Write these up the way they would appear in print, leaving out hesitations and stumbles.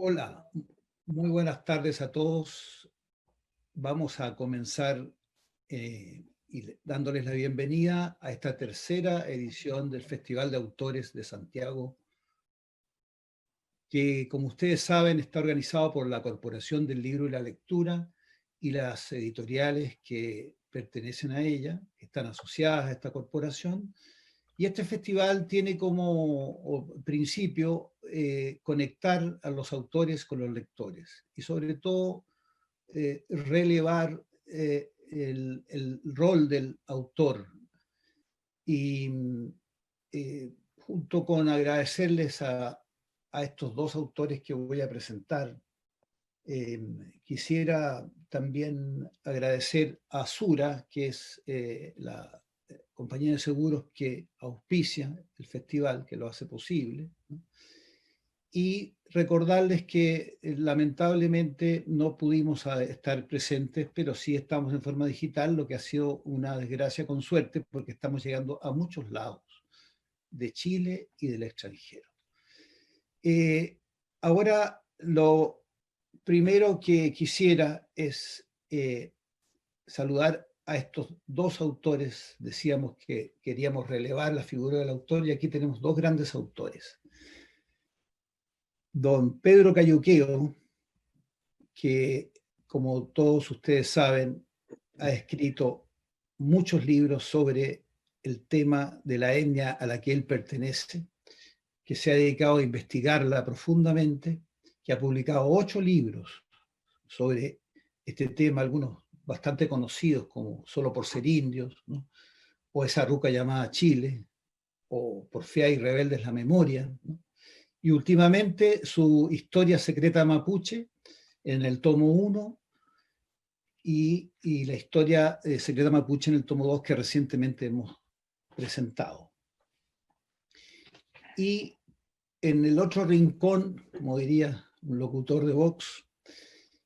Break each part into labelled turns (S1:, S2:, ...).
S1: Hola, muy buenas tardes a todos. Vamos a comenzar dándoles la bienvenida a esta tercera edición del Festival de Autores de Santiago, que, como ustedes saben, está organizado por la Corporación del Libro y la Lectura y las editoriales que pertenecen a ella, que están asociadas a esta corporación. Y este festival tiene como principio conectar a los autores con los lectores y sobre todo relevar el rol del autor. Y junto con agradecerles a estos dos autores que voy a presentar, quisiera también agradecer a Sura, que es la compañía de seguros que auspicia el festival, que lo hace posible, ¿no? Y recordarles que lamentablemente no pudimos estar presentes, pero sí estamos en forma digital, lo que ha sido una desgracia con suerte, porque estamos llegando a muchos lados de Chile y del extranjero. Ahora, lo primero que quisiera es saludar a estos dos autores. Decíamos que queríamos relevar la figura del autor y aquí tenemos dos grandes autores. Don Pedro Cayuqueo, que como todos ustedes saben, ha escrito muchos libros sobre el tema de la etnia a la que él pertenece, que se ha dedicado a investigarla profundamente, que ha publicado 8 libros sobre este tema, algunos bastante conocidos como Solo por ser indios, ¿no? O Esa ruca llamada Chile, o Porfía y rebeldes la memoria, ¿no? Y últimamente su Historia secreta mapuche en el tomo 1 y la Historia secreta mapuche en el tomo 2 que recientemente hemos presentado. Y en el otro rincón, como diría un locutor de Vox,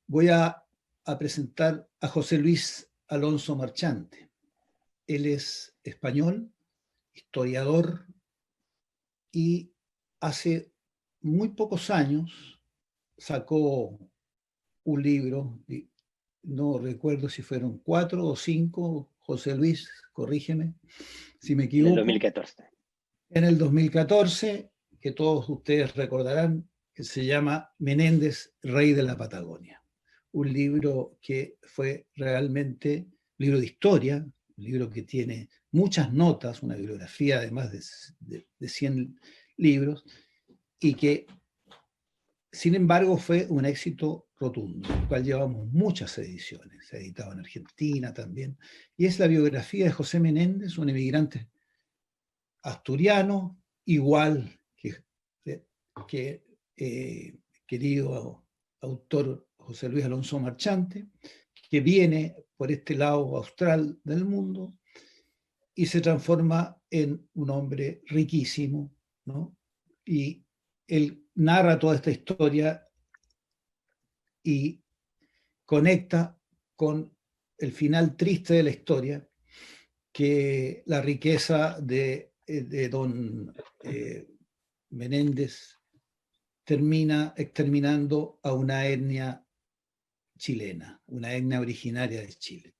S1: voy a presentar a José Luis Alonso Marchante. Él es español, historiador, y hace muy pocos años sacó un libro, no recuerdo si fueron 4 o 5, José Luis, corrígeme si me
S2: En el
S1: equivoco,
S2: 2014.
S1: en el 2014, que todos ustedes recordarán, que se llama Menéndez, Rey de la Patagonia. Un libro que fue realmente un libro de historia, un libro que tiene muchas notas, una bibliografía de más de 100 libros, y que, sin embargo, fue un éxito rotundo, del cual llevamos muchas ediciones. Se ha editado en Argentina también, y es la biografía de José Menéndez, un emigrante asturiano, igual que querido autor José Luis Alonso Marchante, que viene por este lado austral del mundo y se transforma en un hombre riquísimo, ¿no? Y él narra toda esta historia y conecta con el final triste de la historia, que la riqueza de don Menéndez termina exterminando a una etnia chilena, una etnia originaria de Chile.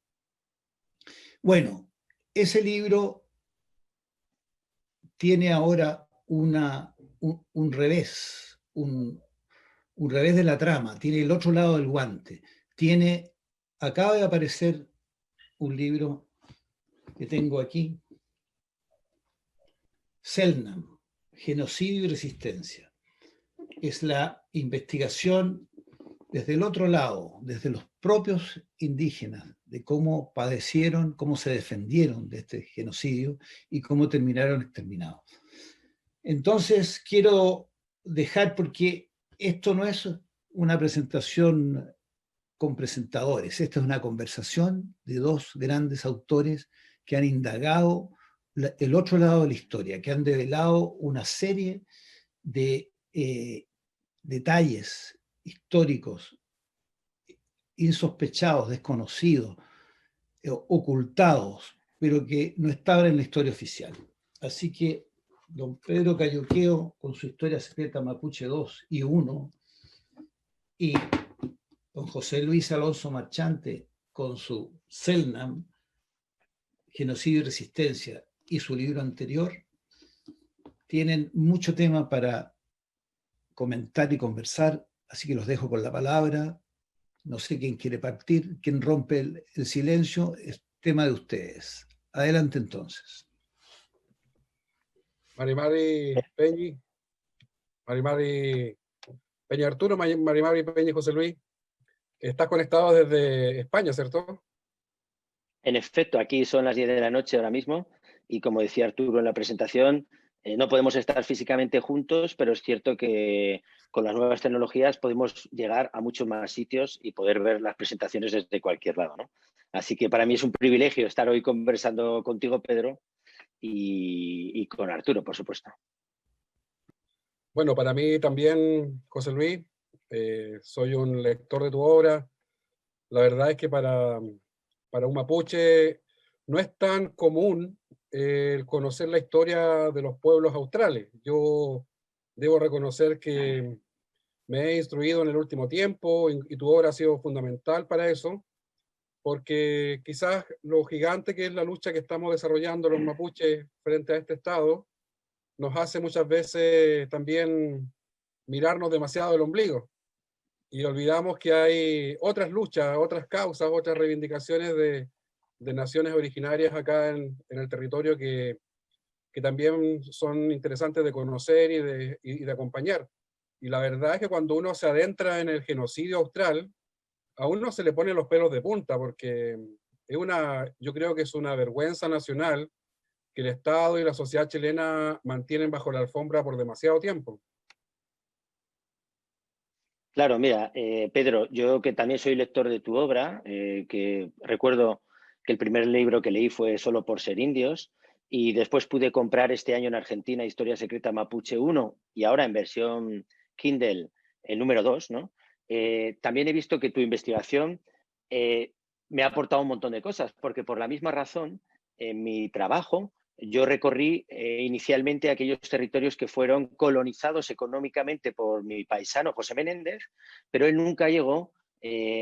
S1: Bueno, ese libro tiene ahora un revés, un revés de la trama, tiene el otro lado del guante. Acaba de aparecer un libro que tengo aquí, Selknam, Genocidio y Resistencia. Es la investigación desde el otro lado, desde los propios indígenas, de cómo padecieron, cómo se defendieron de este genocidio y cómo terminaron exterminados. Entonces, quiero dejar, porque esto no es una presentación con presentadores, esta es una conversación de dos grandes autores que han indagado el otro lado de la historia, que han develado una serie de detalles históricos insospechados, desconocidos, ocultados, pero que no estaban en la historia oficial. Así que don Pedro Cayuqueo, con su Historia secreta Mapuche 2 y 1, y don José Luis Alonso Marchante, con su CELNAM, Genocidio y Resistencia, y su libro anterior, tienen mucho tema para comentar y conversar, así que los dejo con la palabra. No sé quién quiere partir, quién rompe el silencio, es tema de ustedes. Adelante entonces.
S2: Mari Peñi, Mari Peña Arturo, Mari Peña José Luis, estás conectado desde España, ¿cierto?
S3: En efecto, aquí son las 10 de la noche ahora mismo y como decía Arturo en la presentación, no podemos estar físicamente juntos, pero es cierto que con las nuevas tecnologías podemos llegar a muchos más sitios y poder ver las presentaciones desde cualquier lado, ¿no? Así que para mí es un privilegio estar hoy conversando contigo, Pedro, y con Arturo, por supuesto.
S2: Bueno, para mí también, José Luis, soy un lector de tu obra. La verdad es que para un mapuche no es tan común el conocer la historia de los pueblos australes. Yo debo reconocer que me he instruido en el último tiempo y tu obra ha sido fundamental para eso, porque quizás lo gigante que es la lucha que estamos desarrollando los mapuches frente a este Estado nos hace muchas veces también mirarnos demasiado el ombligo y olvidamos que hay otras luchas, otras causas, otras reivindicaciones de naciones originarias acá en el territorio que también son interesantes de conocer y de acompañar. Y la verdad es que cuando uno se adentra en el genocidio austral, a uno se le ponen los pelos de punta, porque yo creo que es una vergüenza nacional que el Estado y la sociedad chilena mantienen bajo la alfombra por demasiado tiempo.
S3: Claro, mira, Pedro, yo que también soy lector de tu obra, que recuerdo que el primer libro que leí fue Solo por ser indios, y después pude comprar este año en Argentina Historia Secreta Mapuche 1 y ahora en versión Kindle el número 2, ¿no? También he visto que tu investigación me ha aportado un montón de cosas, porque por la misma razón, en mi trabajo, yo recorrí inicialmente aquellos territorios que fueron colonizados económicamente por mi paisano José Menéndez, pero él nunca llegó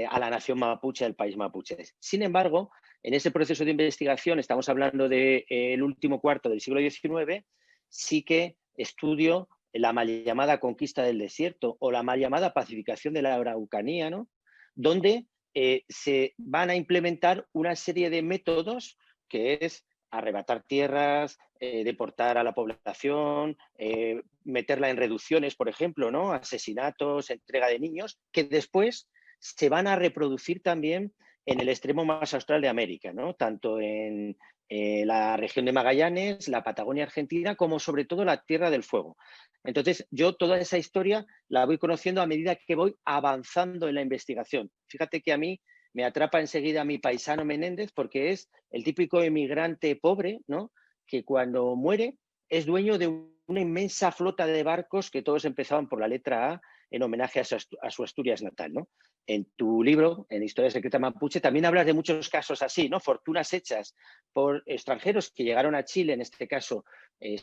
S3: a la nación mapuche, al país mapuche. Sin embargo, en ese proceso de investigación, estamos hablando del último cuarto del siglo XIX, sí que estudio la mal llamada conquista del desierto o la mal llamada pacificación de la Araucanía, ¿no? Donde se van a implementar una serie de métodos que es arrebatar tierras, deportar a la población, meterla en reducciones, por ejemplo, ¿no? Asesinatos, entrega de niños, que después se van a reproducir también en el extremo más austral de América, ¿no? Tanto en la región de Magallanes, la Patagonia Argentina, como sobre todo la Tierra del Fuego. Entonces, yo toda esa historia la voy conociendo a medida que voy avanzando en la investigación. Fíjate que a mí me atrapa enseguida mi paisano Menéndez porque es el típico emigrante pobre, ¿no? Que cuando muere es dueño de una inmensa flota de barcos que todos empezaban por la letra A en homenaje a su Asturias natal, ¿no? En tu libro, en Historia Secreta Mapuche, también hablas de muchos casos así, ¿no? Fortunas hechas por extranjeros que llegaron a Chile, en este caso,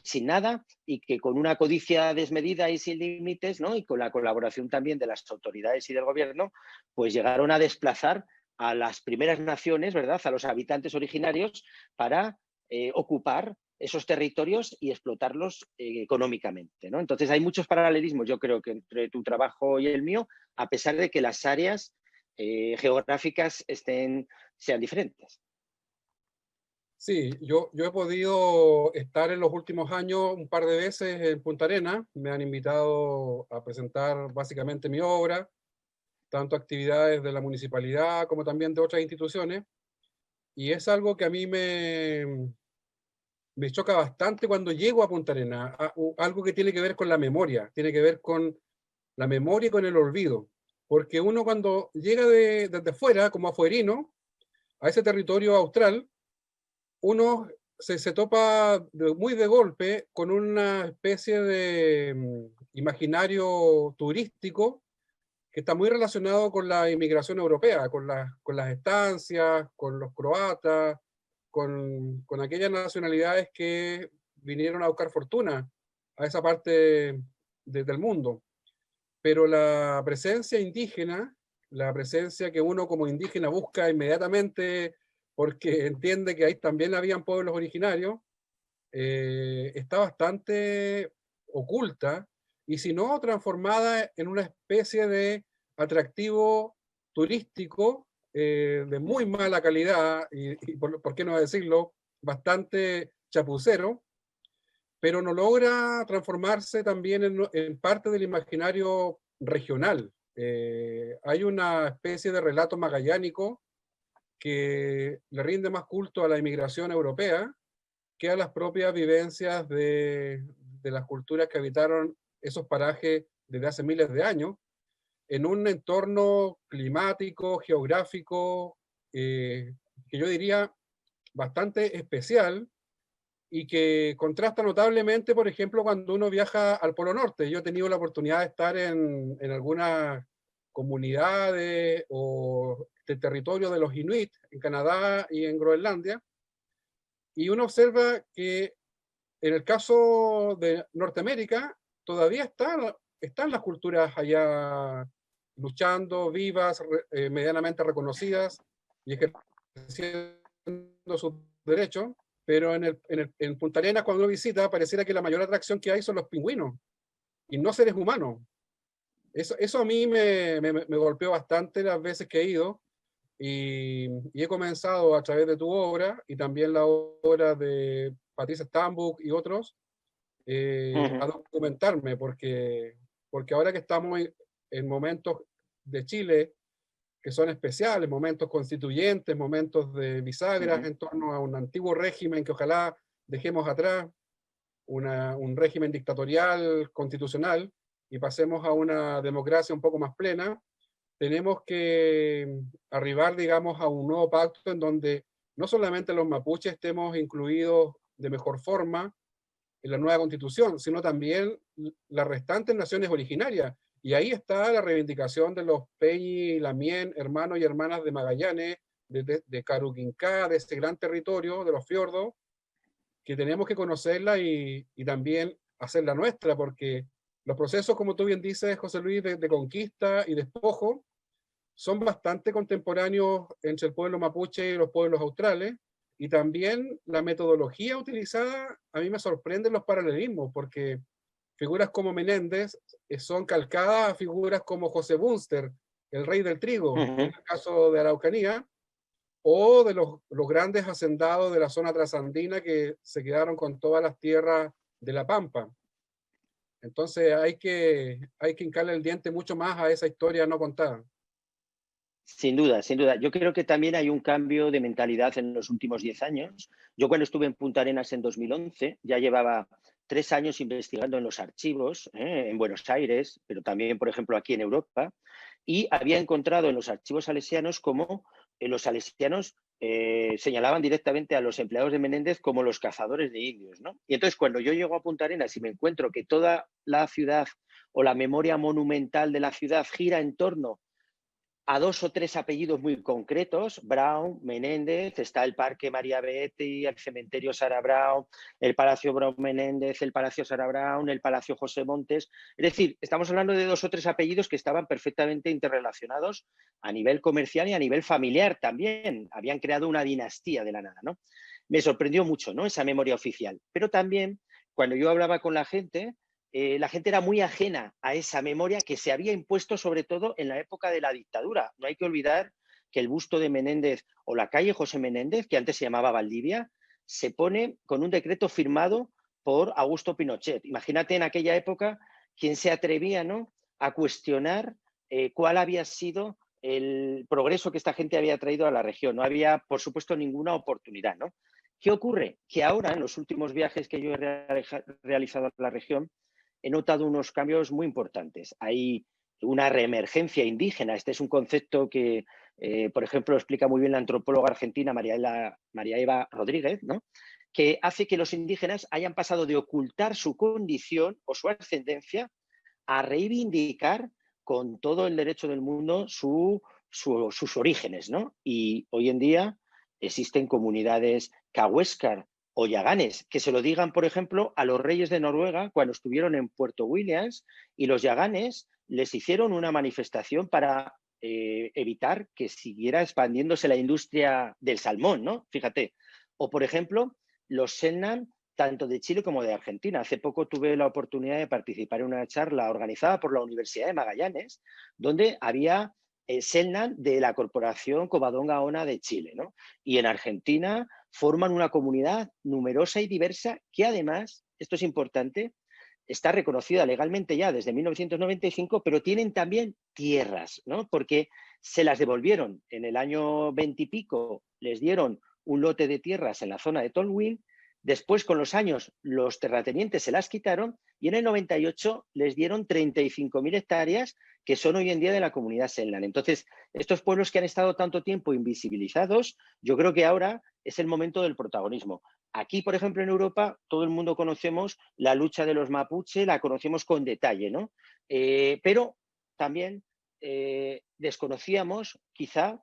S3: sin nada y que con una codicia desmedida y sin límites, ¿no? Y con la colaboración también de las autoridades y del gobierno, pues llegaron a desplazar a las primeras naciones, ¿verdad? A los habitantes originarios para ocupar esos territorios y explotarlos económicamente, ¿no? Entonces hay muchos paralelismos, yo creo que entre tu trabajo y el mío, a pesar de que las áreas geográficas sean diferentes.
S2: Sí, yo he podido estar en los últimos años un par de veces en Punta Arenas. Me han invitado a presentar básicamente mi obra, tanto actividades de la municipalidad como también de otras instituciones. Y es algo que a mí me choca bastante cuando llego a Punta Arenas, algo que tiene que ver con la memoria, tiene que ver con la memoria y con el olvido. Porque uno cuando llega desde fuera, como afuerino, a ese territorio austral, uno se topa muy de golpe con una especie de imaginario turístico que está muy relacionado con la inmigración europea, con las estancias, con los croatas, con aquellas nacionalidades que vinieron a buscar fortuna a esa parte del mundo. pero la presencia indígena, la presencia que uno como indígena busca inmediatamente porque entiende que ahí también habían pueblos originarios, está bastante oculta y si no transformada en una especie de atractivo turístico de muy mala calidad y por qué no decirlo, bastante chapucero, pero no logra transformarse también en parte del imaginario regional. Hay una especie de relato magallánico que le rinde más culto a la inmigración europea que a las propias vivencias de las culturas que habitaron esos parajes desde hace miles de años, en un entorno climático, geográfico, que yo diría bastante especial y que contrasta notablemente, por ejemplo, cuando uno viaja al Polo Norte. Yo he tenido la oportunidad de estar en algunas comunidades o de territorio de los Inuit en Canadá y en Groenlandia, y uno observa que en el caso de Norteamérica todavía están las culturas allá luchando, vivas, medianamente reconocidas y ejerciendo sus derechos, pero en Punta Arenas, cuando uno visita, pareciera que la mayor atracción que hay son los pingüinos y no seres humanos. Eso a mí me golpeó bastante las veces que he ido y he comenzado a través de tu obra y también la obra de Patricia Stambuk y otros a documentarme porque ahora que estamos en momentos de Chile que son especiales, momentos constituyentes, momentos de bisagras en torno a un antiguo régimen que ojalá dejemos atrás, un régimen dictatorial constitucional y pasemos a una democracia un poco más plena, tenemos que arribar, digamos, a un nuevo pacto en donde no solamente los mapuches estemos incluidos de mejor forma en la nueva constitución, sino también las restantes naciones originarias. Y ahí está la reivindicación de los Peñi y Lamien, hermanos y hermanas de Magallanes, de Caruquincá, de este gran territorio, de los fiordos, que tenemos que conocerla y también hacerla nuestra, porque los procesos, como tú bien dices, José Luis, de conquista y despojo, son bastante contemporáneos entre el pueblo mapuche y los pueblos australes, y también la metodología utilizada, a mí me sorprenden los paralelismos, porque figuras como Menéndez son calcadas a figuras como José Bunster, el rey del trigo, en el caso de Araucanía, o de los grandes hacendados de la zona trasandina que se quedaron con todas las tierras de la Pampa. Entonces hay que hincarle el diente mucho más a esa historia no contada.
S3: Sin duda, sin duda. Yo creo que también hay un cambio de mentalidad en los últimos 10 años. Yo cuando estuve en Punta Arenas en 2011 ya llevaba 3 años investigando en los archivos, en Buenos Aires, pero también, por ejemplo, aquí en Europa, y había encontrado en los archivos salesianos como los salesianos señalaban directamente a los empleados de Menéndez como los cazadores de indios, ¿no? Y entonces cuando yo llego a Punta Arenas y me encuentro que toda la ciudad o la memoria monumental de la ciudad gira en torno a 2 o 3 apellidos muy concretos, Brown, Menéndez, está el Parque María Betti, el Cementerio Sara Brown, el Palacio Brown Menéndez, el Palacio Sara Brown, el Palacio José Montes. Es decir, estamos hablando de 2 o 3 apellidos que estaban perfectamente interrelacionados a nivel comercial y a nivel familiar también. Habían creado una dinastía de la nada, ¿no? Me sorprendió mucho, ¿no?, esa memoria oficial. Pero también, cuando yo hablaba con la gente era muy ajena a esa memoria que se había impuesto sobre todo en la época de la dictadura. No hay que olvidar que el busto de Menéndez o la calle José Menéndez, que antes se llamaba Valdivia, se pone con un decreto firmado por Augusto Pinochet. Imagínate en aquella época quién se atrevía, ¿no?, a cuestionar cuál había sido el progreso que esta gente había traído a la región. No había, por supuesto, ninguna oportunidad, ¿no? ¿Qué ocurre? Que ahora, en los últimos viajes que yo he realizado a la región, he notado unos cambios muy importantes. Hay una reemergencia indígena. Este es un concepto que, por ejemplo, explica muy bien la antropóloga argentina María Eva Rodríguez, ¿no?, que hace que los indígenas hayan pasado de ocultar su condición o su ascendencia a reivindicar con todo el derecho del mundo sus orígenes, ¿no? Y hoy en día existen comunidades cahuéscar o yaganes, que se lo digan, por ejemplo, a los reyes de Noruega cuando estuvieron en Puerto Williams, y los yaganes les hicieron una manifestación para evitar que siguiera expandiéndose la industria del salmón, ¿no? Fíjate. O, por ejemplo, los Selknam, tanto de Chile como de Argentina. Hace poco tuve la oportunidad de participar en una charla organizada por la Universidad de Magallanes, donde había Selknam de la Corporación Covadonga Ona de Chile, ¿no? Y en Argentina forman una comunidad numerosa y diversa que además, esto es importante, está reconocida legalmente ya desde 1995, pero tienen también tierras, ¿no? Porque se las devolvieron en el año 20 y pico, les dieron un lote de tierras en la zona de Tolwyn, después con los años los terratenientes se las quitaron y en el 98 les dieron 35.000 hectáreas que son hoy en día de la comunidad Selknam. Entonces, estos pueblos que han estado tanto tiempo invisibilizados, yo creo que ahora es el momento del protagonismo. Aquí, por ejemplo, en Europa, todo el mundo conocemos la lucha de los mapuche, la conocemos con detalle, ¿no? Pero también desconocíamos, quizá,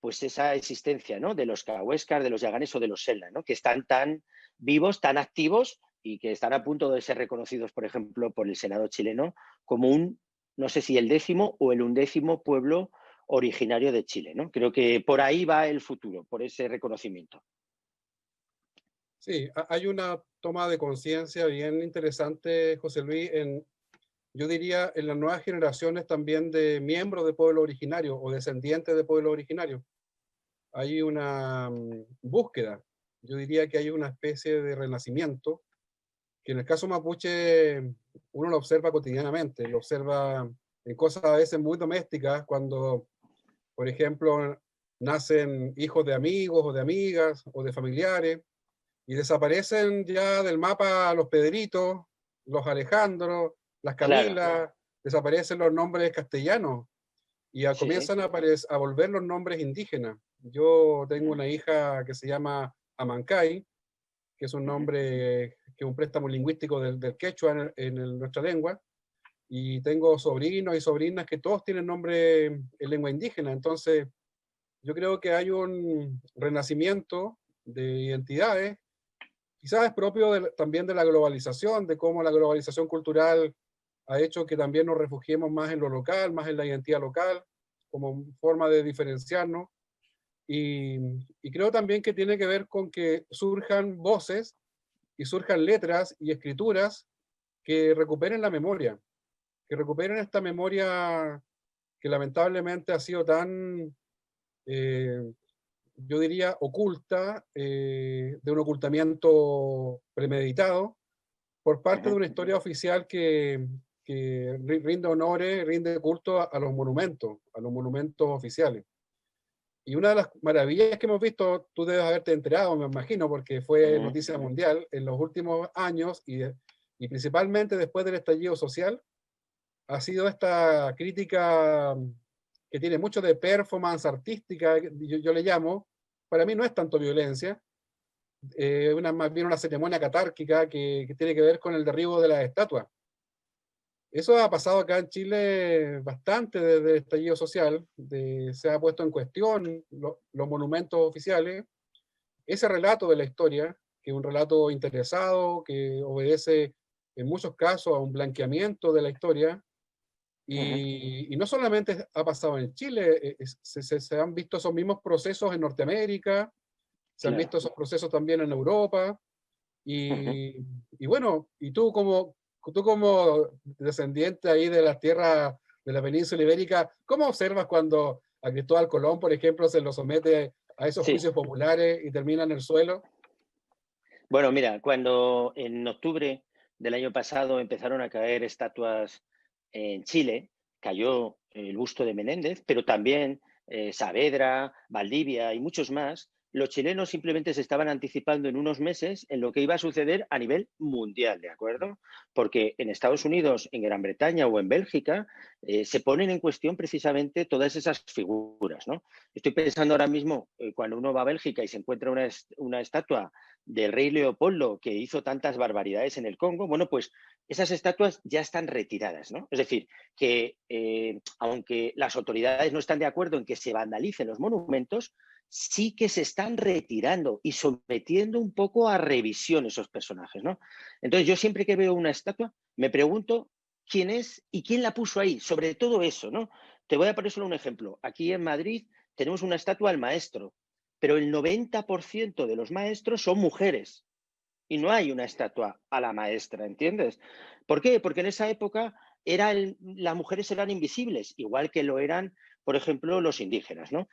S3: pues esa existencia, ¿no? De los cahuéscar, de los yaganes o de los Selknam, ¿no? Que están tan vivos, tan activos y que están a punto de ser reconocidos, por ejemplo, por el Senado chileno como un, no sé si el 10º o el 11º pueblo originario de Chile, ¿no? Creo que por ahí va el futuro, por ese reconocimiento.
S2: Sí, hay una toma de conciencia bien interesante, José Luis, yo diría en las nuevas generaciones también de miembros de pueblo originario o descendientes de pueblo originario. Hay una búsqueda, yo diría que hay una especie de renacimiento, que en el caso mapuche uno lo observa cotidianamente, lo observa en cosas a veces muy domésticas, cuando, por ejemplo, nacen hijos de amigos o de amigas o de familiares, y desaparecen ya del mapa los Pedritos, los Alejandro, las
S3: Claro,
S2: Camilas, desaparecen los nombres castellanos y
S3: sí.
S2: comienzan a volver los nombres indígenas. Yo tengo una hija que se llama Amancay, que es un nombre que es un préstamo lingüístico del quechua nuestra lengua, y tengo sobrinos y sobrinas que todos tienen nombre en lengua indígena. Entonces, yo creo que hay un renacimiento de identidades. Quizás es propio también de la globalización, de cómo la globalización cultural ha hecho que también nos refugiemos más en lo local, más en la identidad local, como forma de diferenciarnos. Y, y creo también que tiene que ver con que surjan voces y surjan letras y escrituras que recuperen la memoria, que recuperen esta memoria que lamentablemente ha sido tan yo diría, oculta, de un ocultamiento premeditado por parte de una historia oficial que rinde honores, rinde culto a los monumentos oficiales. Y una de las maravillas que hemos visto, tú debes haberte enterado, me imagino, porque fue noticia mundial en los últimos años y principalmente después del estallido social, ha sido esta crítica que tiene mucho de performance artística, yo le llamo. Para mí no es tanto violencia, más bien una ceremonia catárquica que tiene que ver con el derribo de las estatuas. Eso ha pasado acá en Chile bastante desde el estallido social, se ha puesto en cuestión los monumentos oficiales. Ese relato de la historia, que es un relato interesado, que obedece en muchos casos a un blanqueamiento de la historia, y no solamente ha pasado en Chile, se han visto esos mismos procesos en Norteamérica, se han visto esos procesos también en Europa, y bueno, y tú como descendiente ahí de las tierras de la península ibérica, ¿cómo observas cuando a Cristóbal Colón, por ejemplo, se lo somete a esos
S3: Sí.
S2: juicios populares y termina en el suelo?
S3: Bueno, mira, cuando en octubre del año pasado empezaron a caer estatuas en Chile, cayó el busto de Menéndez, pero también Saavedra, Valdivia y muchos más, los chilenos simplemente se estaban anticipando en unos meses en lo que iba a suceder a nivel mundial, ¿de acuerdo? Porque en Estados Unidos, en Gran Bretaña o en Bélgica se ponen en cuestión precisamente todas esas figuras, ¿no? Estoy pensando ahora mismo, cuando uno va a Bélgica y se encuentra una estatua del rey Leopoldo que hizo tantas barbaridades en el Congo, bueno, pues esas estatuas ya están retiradas, ¿no? Es decir, que aunque las autoridades no están de acuerdo en que se vandalicen los monumentos, sí que se están retirando y sometiendo un poco a revisión esos personajes, ¿no? Entonces yo siempre que veo una estatua me pregunto quién es y quién la puso ahí, sobre todo eso, ¿no? Te voy a poner solo un ejemplo. Aquí en Madrid tenemos una estatua al maestro, pero el 90% de los maestros son mujeres y no hay una estatua a la maestra, ¿entiendes? ¿Por qué? Porque en esa época las mujeres eran invisibles, igual que lo eran, por ejemplo, los indígenas, ¿no?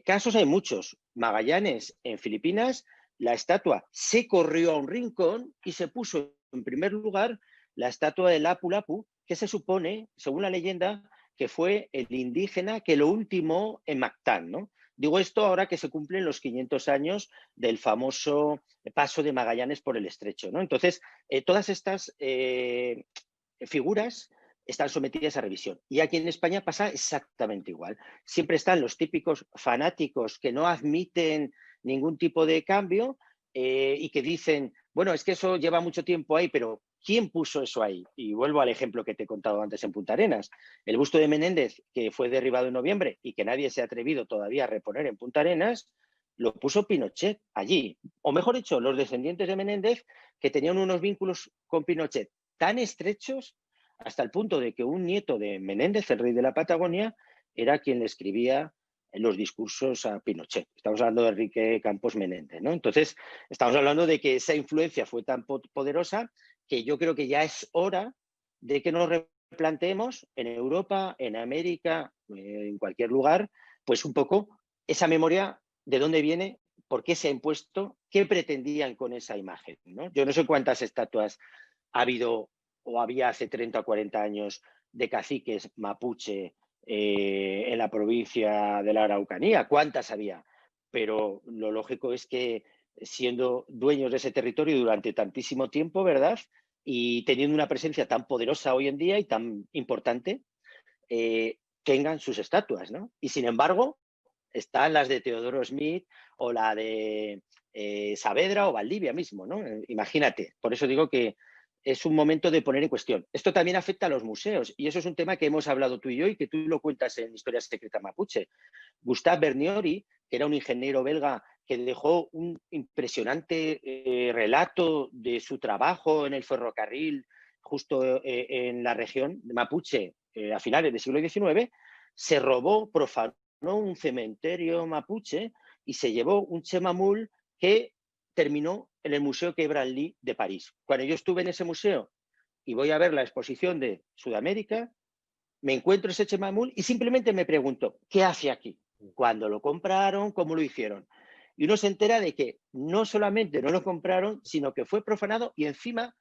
S3: Casos hay muchos. Magallanes, en Filipinas, la estatua se corrió a un rincón y se puso en primer lugar la estatua de Lapu Lapu, que se supone, según la leyenda, que fue el indígena que lo ultimó en Mactán, ¿no? Digo esto ahora que se cumplen los 500 años del famoso paso de Magallanes por el estrecho, ¿no? Entonces, todas estas figuras están sometidas a revisión. Y aquí en España pasa exactamente igual. Siempre están los típicos fanáticos que no admiten ningún tipo de cambio y que dicen, bueno, es que eso lleva mucho tiempo ahí, pero ¿quién puso eso ahí? Y vuelvo al ejemplo que te he contado antes en Punta Arenas. El busto de Menéndez, que fue derribado en noviembre y que nadie se ha atrevido todavía a reponer en Punta Arenas, lo puso Pinochet allí. O mejor dicho, los descendientes de Menéndez, que tenían unos vínculos con Pinochet tan estrechos hasta el punto de que un nieto de Menéndez, el rey de la Patagonia, era quien le escribía los discursos a Pinochet. Estamos hablando de Enrique Campos Menéndez, ¿no? Entonces, estamos hablando de que esa influencia fue tan poderosa que yo creo que ya es hora de que nos replanteemos en Europa, en América, en cualquier lugar, pues un poco esa memoria de dónde viene, por qué se ha impuesto, qué pretendían con esa imagen, ¿no? Yo no sé cuántas estatuas ha habido o había hace 30 o 40 años de caciques mapuche en la provincia de la Araucanía. ¿Cuántas había? Pero lo lógico es que siendo dueños de ese territorio durante tantísimo tiempo, ¿verdad? Y teniendo una presencia tan poderosa hoy en día y tan importante, tengan sus estatuas, ¿no? Y sin embargo, están las de Teodoro Smith o la de Saavedra o Valdivia mismo, ¿no? Imagínate. Por eso digo que es un momento de poner en cuestión. Esto también afecta a los museos y eso es un tema que hemos hablado tú y yo y que tú lo cuentas en Historia Secreta Mapuche. Gustave Berniori, que era un ingeniero belga que dejó un impresionante relato de su trabajo en el ferrocarril justo en la región de Mapuche a finales del siglo XIX, se robó, profanó un cementerio mapuche y se llevó un chemamul que terminó en el Museo Quai Branly de París. Cuando yo estuve en ese museo y voy a ver la exposición de Sudamérica, me encuentro ese chemamul y simplemente me pregunto, ¿qué hace aquí? ¿Cuándo lo compraron? ¿Cómo lo hicieron? Y uno se entera de que no solamente no lo compraron, sino que fue profanado y encima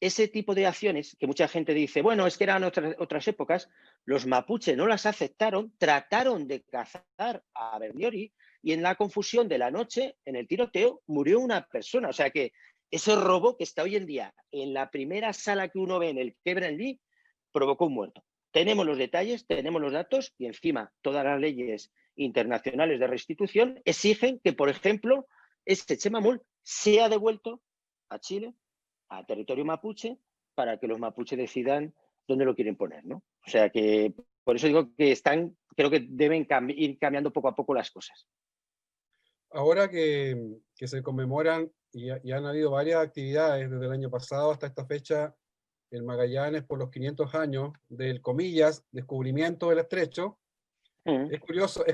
S3: ese tipo de acciones que mucha gente dice, bueno, es que eran otras épocas, los mapuches no las aceptaron, trataron de cazar a Berniori y en la confusión de la noche, en el tiroteo, murió una persona. O sea que ese robo que está hoy en día en la primera sala que uno ve en el Quai Branly provocó un muerto. Tenemos los detalles, tenemos los datos y encima todas las leyes internacionales de restitución exigen que, por ejemplo, este chemamul sea devuelto a Chile, a territorio mapuche, para que los mapuches decidan dónde lo quieren poner, ¿no? O sea que por eso digo que creo que deben ir cambiando poco a poco las cosas.
S2: Ahora que se conmemoran y han habido varias actividades desde el año pasado hasta esta fecha en Magallanes por los 500 años del, comillas, descubrimiento del estrecho, es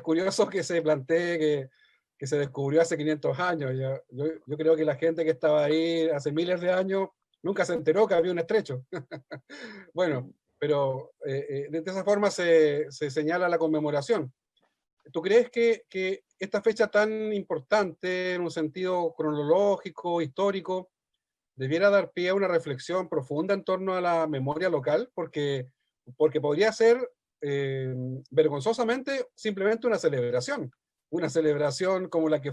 S2: curioso que se plantee que se descubrió hace 500 años. Yo creo que la gente que estaba ahí hace miles de años nunca se enteró que había un estrecho. Bueno, pero de esa forma se señala la conmemoración. ¿Tú crees que esta fecha tan importante en un sentido cronológico, histórico, debiera dar pie a una reflexión profunda en torno a la memoria local? Porque podría ser vergonzosamente simplemente una celebración como la que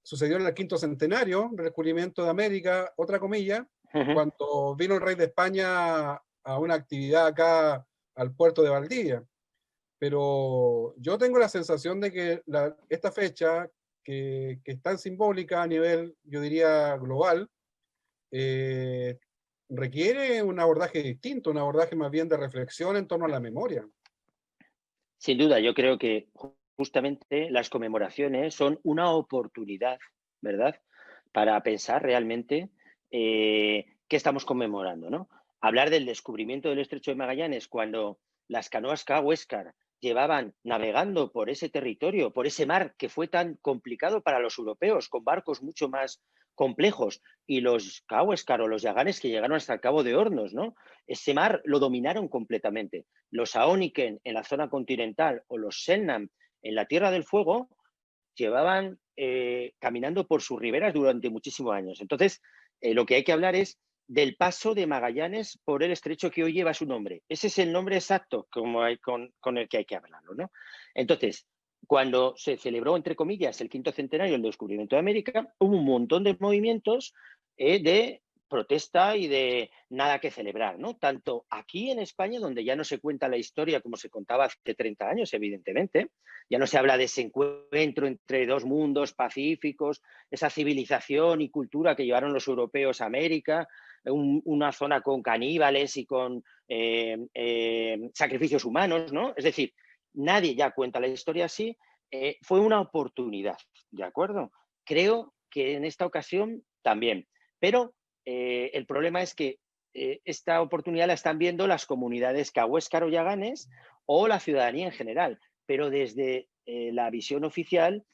S2: sucedió en el 5º centenario del descubrimiento de América, otra comilla, cuando vino el rey de España a una actividad acá al puerto de Valdivia. Pero yo tengo la sensación de que esta fecha, que es tan simbólica a nivel, yo diría, global, requiere un abordaje distinto, un abordaje más bien de reflexión en torno a la memoria.
S3: Sin duda, yo creo que justamente las conmemoraciones son una oportunidad, ¿verdad?, para pensar realmente qué estamos conmemorando, ¿no? hablar del descubrimiento del Estrecho de Magallanes cuando las canoas Cahuéscar llevaban navegando por ese territorio, por ese mar que fue tan complicado para los europeos, con barcos mucho más complejos, y los Cahuéscar o los Yaganes que llegaron hasta el Cabo de Hornos, ¿no? Ese mar lo dominaron completamente. Los Aóniken en la zona continental o los Selknam en la Tierra del Fuego llevaban caminando por sus riberas durante muchísimos años. Entonces, lo que hay que hablar es del paso de Magallanes por el estrecho que hoy lleva su nombre. Ese es el nombre exacto con el que hay que hablarlo, ¿no? Entonces, cuando se celebró, entre comillas, el 5º centenario del descubrimiento de América, hubo un montón de movimientos de protesta y de nada que celebrar, ¿no? Tanto aquí en España, donde ya no se cuenta la historia como se contaba hace 30 años, evidentemente, ya no se habla de ese encuentro entre dos mundos pacíficos, esa civilización y cultura que llevaron los europeos a América, una zona con caníbales y con sacrificios humanos, ¿no? Es decir, nadie ya cuenta la historia así. Fue una oportunidad, ¿de acuerdo? Creo que en esta ocasión también. Pero el problema es que esta oportunidad la están viendo las comunidades cahuéscar o yaganes o la ciudadanía en general. Pero desde la visión oficial,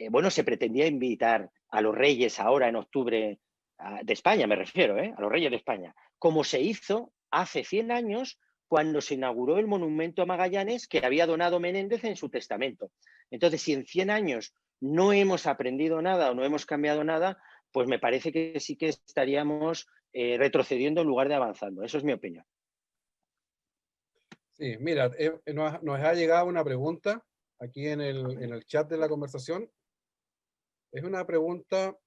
S3: bueno, se pretendía invitar a los reyes ahora en octubre de España, me refiero, a los reyes de España, como se hizo hace 100 años cuando se inauguró el monumento a Magallanes que había donado Menéndez en su testamento. Entonces, si en 100 años no hemos aprendido nada o no hemos cambiado nada, pues me parece que sí que estaríamos retrocediendo en lugar de avanzando. Eso es mi opinión.
S2: Sí, mira, nos ha llegado una pregunta aquí en el chat de la conversación. Es una pregunta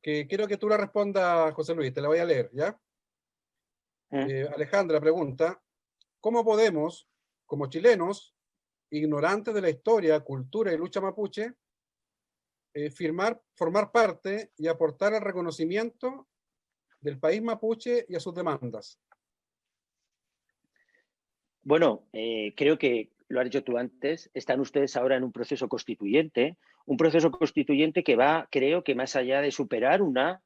S2: que quiero que tú la respondas, José Luis, te la voy a leer, ¿ya? Alejandra pregunta, ¿cómo podemos, como chilenos, ignorantes de la historia, cultura y lucha mapuche, formar parte y aportar al reconocimiento del país mapuche y a sus demandas?
S3: Bueno, creo que lo has dicho tú antes, están ustedes ahora en un proceso constituyente que va, creo que más allá de superar una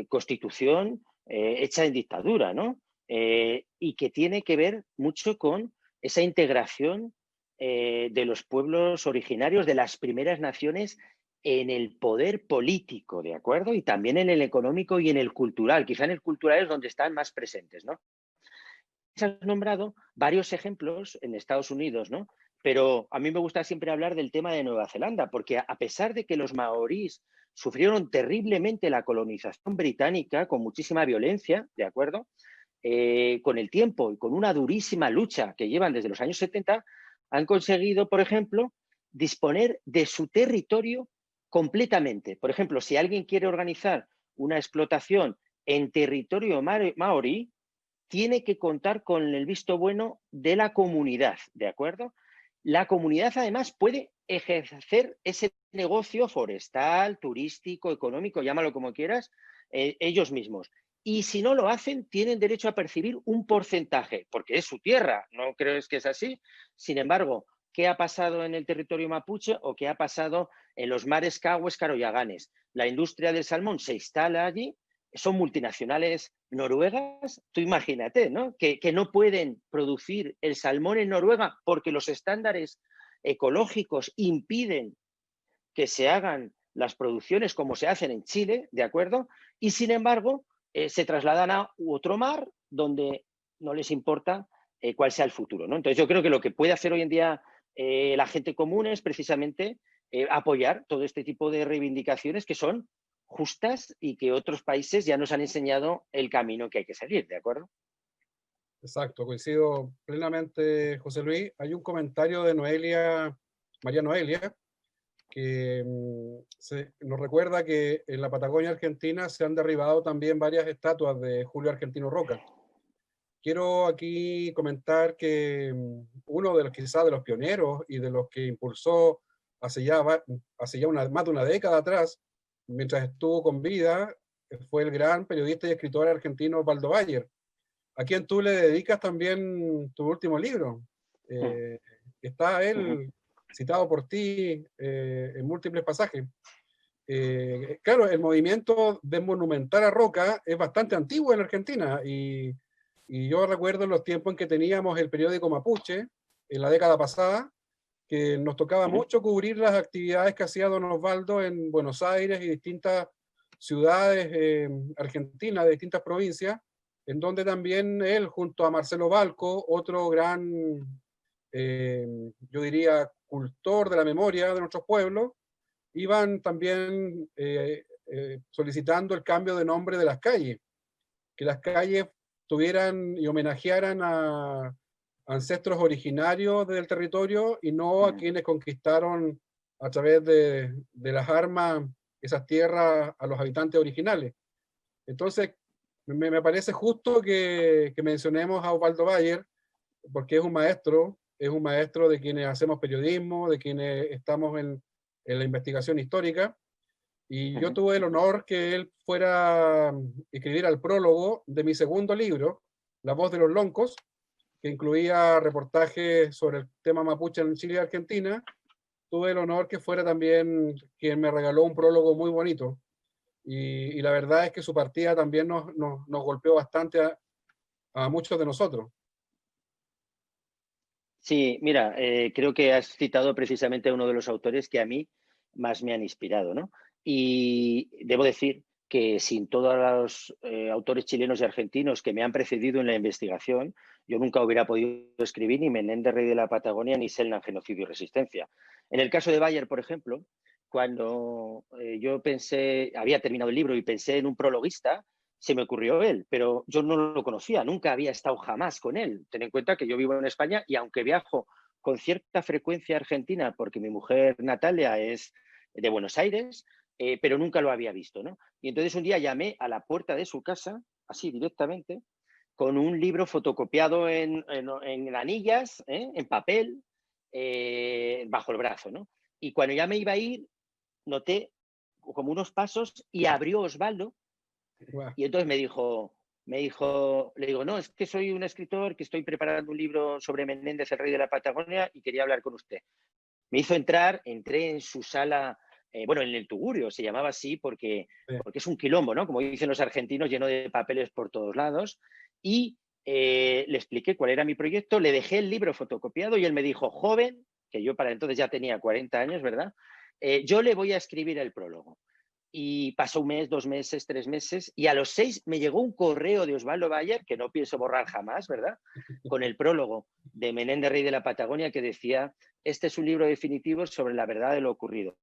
S3: constitución hecha en dictadura, ¿no? Y que tiene que ver mucho con esa integración de los pueblos originarios, de las primeras naciones en el poder político, ¿de acuerdo? Y también en el económico y en el cultural. Quizá en el cultural es donde están más presentes, ¿no? Has nombrado varios ejemplos en Estados Unidos, ¿no? Pero a mí me gusta siempre hablar del tema de Nueva Zelanda, porque a pesar de que los maorís sufrieron terriblemente la colonización británica con muchísima violencia, ¿de acuerdo? Con el tiempo y con una durísima lucha que llevan desde los años 70, han conseguido, por ejemplo, disponer de su territorio completamente. Por ejemplo, si alguien quiere organizar una explotación en territorio maorí, tiene que contar con el visto bueno de la comunidad, ¿de acuerdo? La comunidad además puede ejercer ese negocio forestal, turístico, económico, llámalo como quieras, ellos mismos. Y si no lo hacen, tienen derecho a percibir un porcentaje, porque es su tierra, ¿no crees que es así? Sin embargo, ¿qué ha pasado en el territorio mapuche o qué ha pasado en los mares Cahuéscar o Yaganes? La industria del salmón se instala allí, son multinacionales noruegas, tú imagínate, ¿no? Que no pueden producir el salmón en Noruega porque los estándares ecológicos impiden que se hagan las producciones como se hacen en Chile, ¿de acuerdo? Y sin embargo, se trasladan a otro mar donde no les importa cuál sea el futuro, ¿no? Entonces yo creo que lo que puede hacer hoy en día la gente común es precisamente apoyar todo este tipo de reivindicaciones que son justas y que otros países ya nos han enseñado el camino que hay que seguir, ¿de acuerdo?
S2: Exacto, coincido plenamente, José Luis. Hay un comentario de Noelia, María Noelia, que nos recuerda que en la Patagonia Argentina se han derribado también varias estatuas de Julio Argentino Roca. Quiero aquí comentar que uno de los quizás de los pioneros y de los que impulsó hace ya más de una década atrás, mientras estuvo con vida, fue el gran periodista y escritor argentino Osvaldo Bayer, a quien tú le dedicas también tu último libro. Está él citado por ti en múltiples pasajes. Claro, el movimiento de monumentar a Roca es bastante antiguo en Argentina y Y yo recuerdo los tiempos en que teníamos el periódico Mapuche, en la década pasada, que nos tocaba mucho cubrir las actividades que hacía don Osvaldo en Buenos Aires y distintas ciudades argentinas, de distintas provincias, en donde también él, junto a Marcelo Balco, otro gran, yo diría, cultor de la memoria de nuestros pueblos, iban también solicitando el cambio de nombre de las calles, que las calles tuvieran y homenajearan a ancestros originarios del territorio y no a quienes conquistaron a través de las armas esas tierras a los habitantes originales. Entonces, me parece justo que mencionemos a Osvaldo Bayer, porque es un maestro de quienes hacemos periodismo, de quienes estamos en la investigación histórica, y yo tuve el honor que él fuera a escribir el prólogo de mi segundo libro, La voz de los loncos, que incluía reportajes sobre el tema mapuche en Chile y Argentina. Tuve el honor que fuera también quien me regaló un prólogo muy bonito. Y la verdad es que su partida también nos golpeó bastante a muchos de nosotros.
S3: Sí, mira, creo que has citado precisamente a uno de los autores que a mí más me han inspirado, ¿no? Y debo decir que sin todos los autores chilenos y argentinos que me han precedido en la investigación, yo nunca hubiera podido escribir ni Menéndez, Rey de la Patagonia, ni Selknam, Genocidio y Resistencia. En el caso de Bayer, por ejemplo, cuando yo pensé, había terminado el libro y pensé en un prologuista, se me ocurrió él, pero yo no lo conocía, nunca había estado jamás con él. Ten en cuenta que yo vivo en España y aunque viajo con cierta frecuencia a Argentina, porque mi mujer Natalia es de Buenos Aires, pero nunca lo había visto, ¿no? Y entonces un día llamé a la puerta de su casa, así directamente, con un libro fotocopiado en anillas, en papel, bajo el brazo, ¿no? Y cuando ya me iba a ir, noté como unos pasos y abrió Osvaldo.
S2: Wow.
S3: Y entonces le digo, no, es que soy un escritor que estoy preparando un libro sobre Menéndez, el rey de la Patagonia, y quería hablar con usted. Me hizo entrar, entré en su sala, bueno, en el Tugurio, se llamaba así porque es un quilombo, ¿no? Como dicen los argentinos, lleno de papeles por todos lados. Y le expliqué cuál era mi proyecto, le dejé el libro fotocopiado y él me dijo, joven, que yo para entonces ya tenía 40 años, ¿verdad? Yo le voy a escribir el prólogo. Y pasó un mes, 2 meses, 3 meses, y a los 6 me llegó un correo de Osvaldo Bayer, que no pienso borrar jamás, ¿verdad? Con el prólogo de Menéndez, Rey de la Patagonia, que decía, este es un libro definitivo sobre la verdad de lo ocurrido.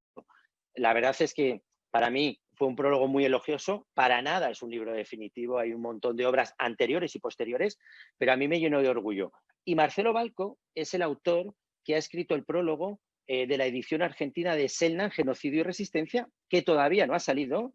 S3: La verdad es que para mí fue un prólogo muy elogioso, para nada es un libro definitivo, hay un montón de obras anteriores y posteriores, pero a mí me llenó de orgullo. Y Marcelo Balco es el autor que ha escrito el prólogo de la edición argentina de Selknam, Genocidio y Resistencia, que todavía no ha salido.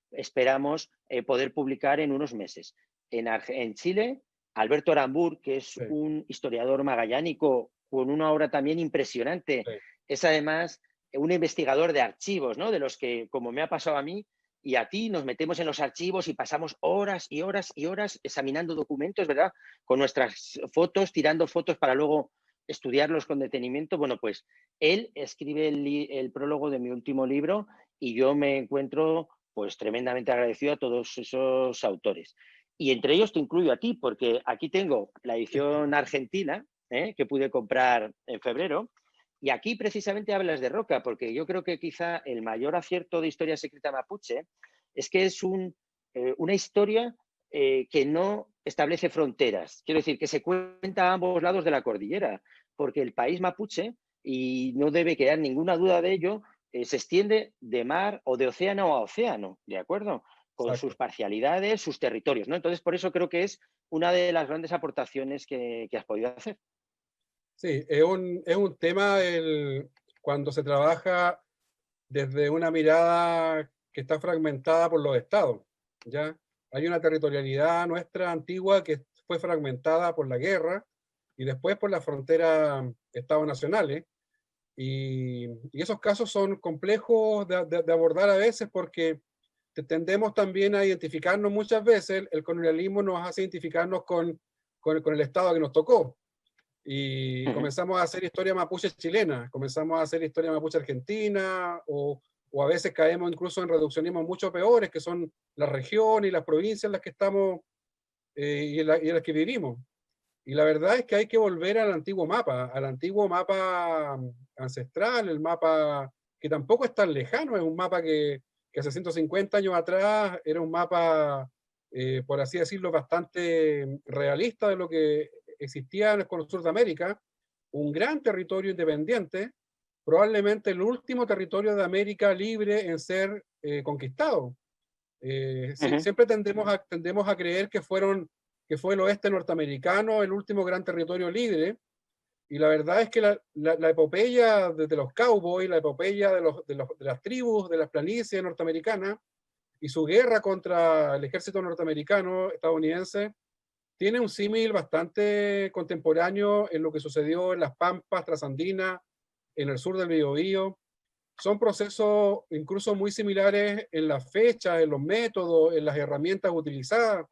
S3: Esperamos poder publicar en unos meses. En Chile, Alberto Arambur, que es un historiador magallánico con una obra también impresionante, es además un investigador de archivos, ¿no? De los que, como me ha pasado a mí y a ti, nos metemos en los archivos y pasamos horas y horas y horas examinando documentos, ¿verdad? Con nuestras fotos, tirando fotos para luego estudiarlos con detenimiento. Bueno, pues él escribe el prólogo de mi último libro y yo me encuentro pues tremendamente agradecido a todos esos autores. Y entre ellos te incluyo a ti, porque aquí tengo la edición argentina, que pude comprar en febrero, y aquí precisamente hablas de Roca, porque yo creo que quizá el mayor acierto de Historia Secreta Mapuche es que es una historia que no establece fronteras. Quiero decir, que se cuenta a ambos lados de la cordillera, porque el país mapuche, y no debe quedar ninguna duda de ello, se extiende de mar o de océano a océano, ¿de acuerdo? Con sus parcialidades, sus territorios, ¿no? Entonces, por eso creo que es una de las grandes aportaciones que has podido hacer.
S2: Sí, es un tema cuando se trabaja desde una mirada que está fragmentada por los estados, ¿ya? Hay una territorialidad nuestra antigua que fue fragmentada por la guerra y después por las fronteras estados nacionales. Y esos casos son complejos de abordar a veces porque tendemos también a identificarnos muchas veces, el colonialismo nos hace identificarnos con el estado que nos tocó. Y comenzamos a hacer historia mapuche chilena, comenzamos a hacer historia mapuche argentina, o a veces caemos incluso en reduccionismos mucho peores, que son la región y las provincias en las que estamos y en las que vivimos. Y la verdad es que hay que volver al antiguo mapa ancestral, el mapa que tampoco es tan lejano, es un mapa que hace 150 años atrás era un mapa, por así decirlo, bastante realista de lo que existía en el cono sur de América, un gran territorio independiente, probablemente el último territorio de América libre en ser conquistado. Siempre tendemos a creer que fue el oeste norteamericano el último gran territorio libre, y la verdad es que la epopeya de los cowboys, la epopeya de las tribus, de las planicies norteamericanas, y su guerra contra el ejército norteamericano, estadounidense, tiene un símil bastante contemporáneo en lo que sucedió en las Pampas trasandinas, en el sur del Biobío. Son procesos incluso muy similares en las fechas, en los métodos, en las herramientas utilizadas,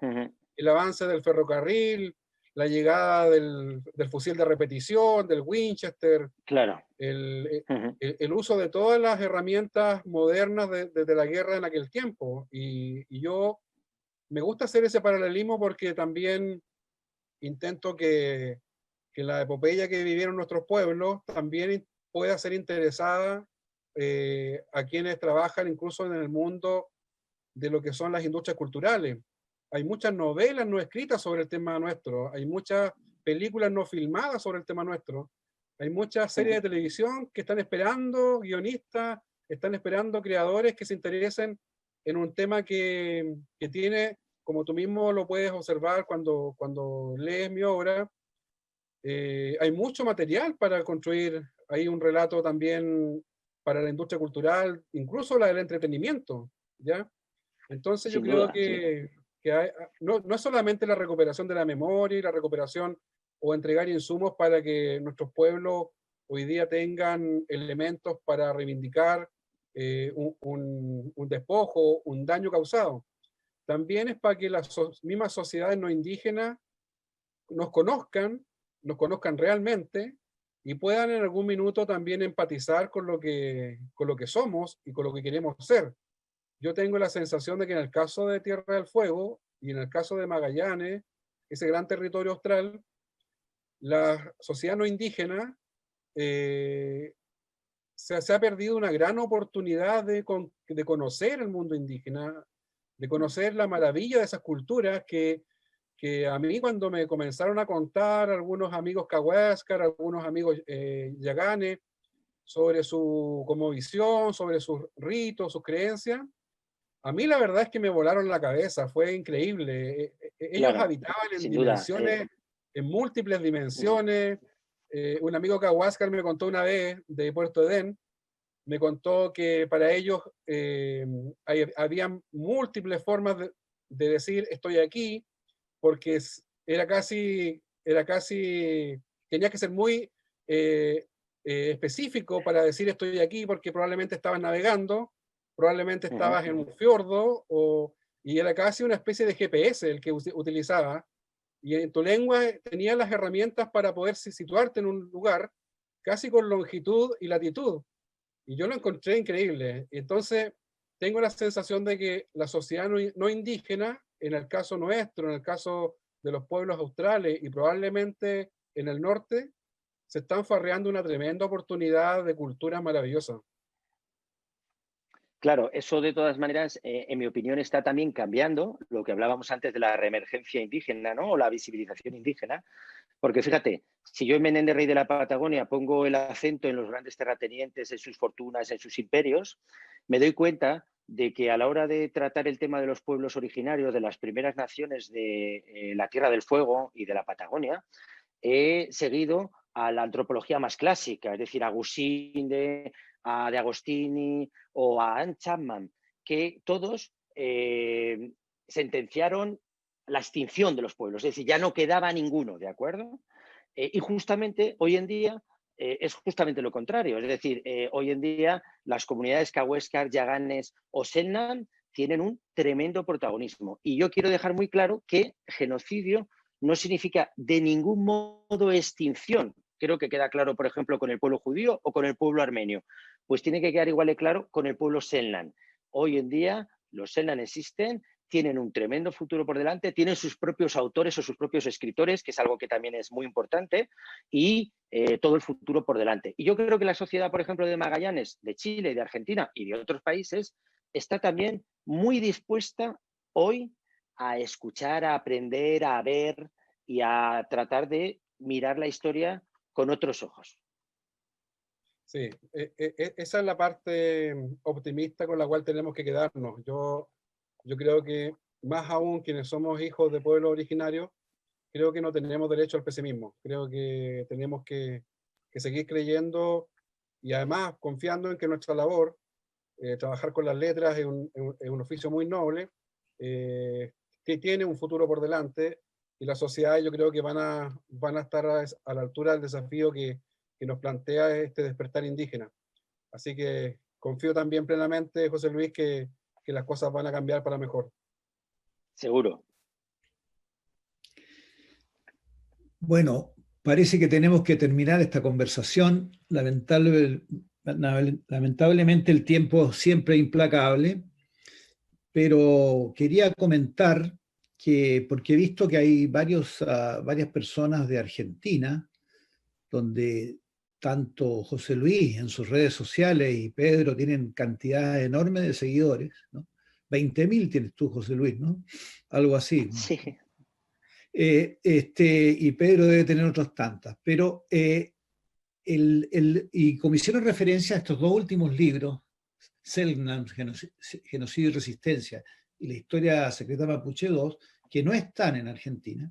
S2: el avance del ferrocarril, la llegada del fusil de repetición, del Winchester,
S3: Claro.
S2: el uso de todas las herramientas modernas de la guerra en aquel tiempo. Y yo me gusta hacer ese paralelismo porque también intento que la epopeya que vivieron nuestros pueblos también pueda ser interesada a quienes trabajan incluso en el mundo de lo que son las industrias culturales. Hay muchas novelas no escritas sobre el tema nuestro, hay muchas películas no filmadas sobre el tema nuestro, hay muchas series de televisión que están esperando guionistas, están esperando creadores que se interesen en un tema que tiene, como tú mismo lo puedes observar cuando lees mi obra, hay mucho material para construir. Hay un relato también para la industria cultural, incluso la del entretenimiento, ¿ya? Entonces yo creo que no es solamente la recuperación de la memoria y la recuperación o entregar insumos para que nuestros pueblos hoy día tengan elementos para reivindicar un despojo, un daño causado. También es para que las mismas sociedades no indígenas nos conozcan realmente y puedan en algún minuto también empatizar con lo que somos y con lo que queremos ser. Yo tengo la sensación de que en el caso de Tierra del Fuego y en el caso de Magallanes, ese gran territorio austral, la sociedad no indígena se ha perdido una gran oportunidad de conocer el mundo indígena, de conocer la maravilla de esas culturas que a mí cuando me comenzaron a contar algunos amigos Cahuéscar, algunos amigos Yaganes, sobre su cosmovisión, sobre sus ritos, sus creencias, a mí la verdad es que me volaron la cabeza, fue increíble. Ellos
S3: Claro,
S2: habitaban en
S3: sin duda.
S2: dimensiones, en múltiples dimensiones. Un amigo Cahuáscar me contó una vez de Puerto Edén, me contó que para ellos había múltiples formas de decir estoy aquí, porque tenía que ser muy específico para decir estoy aquí, porque probablemente estabas navegando, probablemente estabas en un fiordo, y era casi una especie de GPS el que utilizaba, y en tu lengua tenías las herramientas para poder situarte en un lugar, casi con longitud y latitud, y yo lo encontré increíble. Entonces, tengo la sensación de que la sociedad no indígena, en el caso nuestro, en el caso de los pueblos australes y probablemente en el norte, se están farreando una tremenda oportunidad de cultura maravillosa.
S3: Claro, eso de todas maneras, en mi opinión, está también cambiando lo que hablábamos antes de la reemergencia indígena, ¿no? O la visibilización indígena. Porque fíjate, si yo en Menéndez Rey de la Patagonia pongo el acento en los grandes terratenientes, en sus fortunas, en sus imperios, me doy cuenta de que a la hora de tratar el tema de los pueblos originarios, de las primeras naciones de la Tierra del Fuego y de la Patagonia, he seguido a la antropología más clásica, es decir, a Gusinde, a De Agostini o a Anne Chapman, que todos sentenciaron la extinción de los pueblos, es decir, ya no quedaba ninguno, ¿de acuerdo? Y justamente hoy en día es justamente lo contrario, es decir, hoy en día las comunidades Cahuéscar, Yaganes o Selknam tienen un tremendo protagonismo. Y yo quiero dejar muy claro que genocidio no significa de ningún modo extinción. Creo que queda claro, por ejemplo, con el pueblo judío o con el pueblo armenio. Pues tiene que quedar igual de claro con el pueblo Selknam. Hoy en día los Selknam existen tienen un tremendo futuro por delante, tienen sus propios autores o sus propios escritores, que es algo que también es muy importante, y todo el futuro por delante. Y yo creo que la sociedad, por ejemplo, de Magallanes, de Chile, de Argentina y de otros países, está también muy dispuesta hoy a escuchar, a aprender, a ver y a tratar de mirar la historia con otros ojos.
S2: Sí, esa es la parte optimista con la cual tenemos que quedarnos. Yo creo que más aún quienes somos hijos de pueblos originarios, creo que no tenemos derecho al pesimismo. Creo que tenemos que seguir creyendo y además confiando en que nuestra labor, trabajar con las letras, es un oficio muy noble, que tiene un futuro por delante y la sociedad yo creo que van a estar a la altura del desafío que nos plantea este despertar indígena. Así que confío también plenamente, José Luis, que las cosas van a cambiar para mejor.
S3: Seguro.
S1: Bueno, parece que tenemos que terminar esta conversación. Lamentablemente el tiempo siempre es implacable, pero quería comentar que, porque he visto que hay varias personas de Argentina, donde tanto José Luis en sus redes sociales y Pedro tienen cantidades enormes de seguidores, ¿no? 20.000 tienes tú, José Luis, ¿no? Algo así.
S3: Sí.
S1: Y Pedro debe tener otras tantas, pero y como hicieron referencia a estos dos últimos libros, Selknam, Genocidio y Resistencia, y la historia secreta Mapuche 2, que no están en Argentina,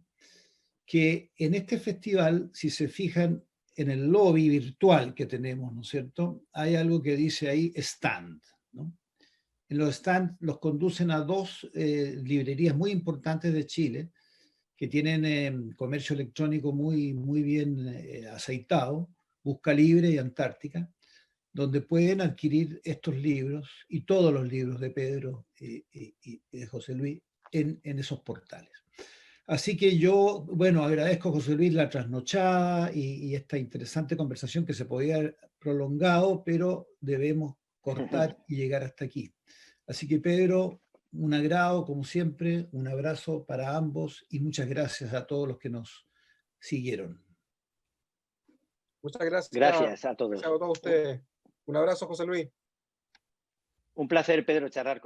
S1: que en este festival, si se fijan en el lobby virtual que tenemos, ¿no es cierto?, hay algo que dice ahí stand, ¿no? En los stands los conducen a dos librerías muy importantes de Chile, que tienen comercio electrónico muy bien aceitado, Busca Libre y Antártica, donde pueden adquirir estos libros y todos los libros de Pedro y de José Luis en esos portales. Así que yo, bueno, agradezco a José Luis la trasnochada y esta interesante conversación que se podía haber prolongado, pero debemos cortar y llegar hasta aquí. Así que Pedro, un agrado como siempre, un abrazo para ambos y muchas gracias a todos los que nos siguieron.
S2: Muchas gracias.
S3: Gracias a
S2: Gracias
S3: todos.
S2: a todos ustedes. Un abrazo, José Luis.
S3: Un placer, Pedro, charlar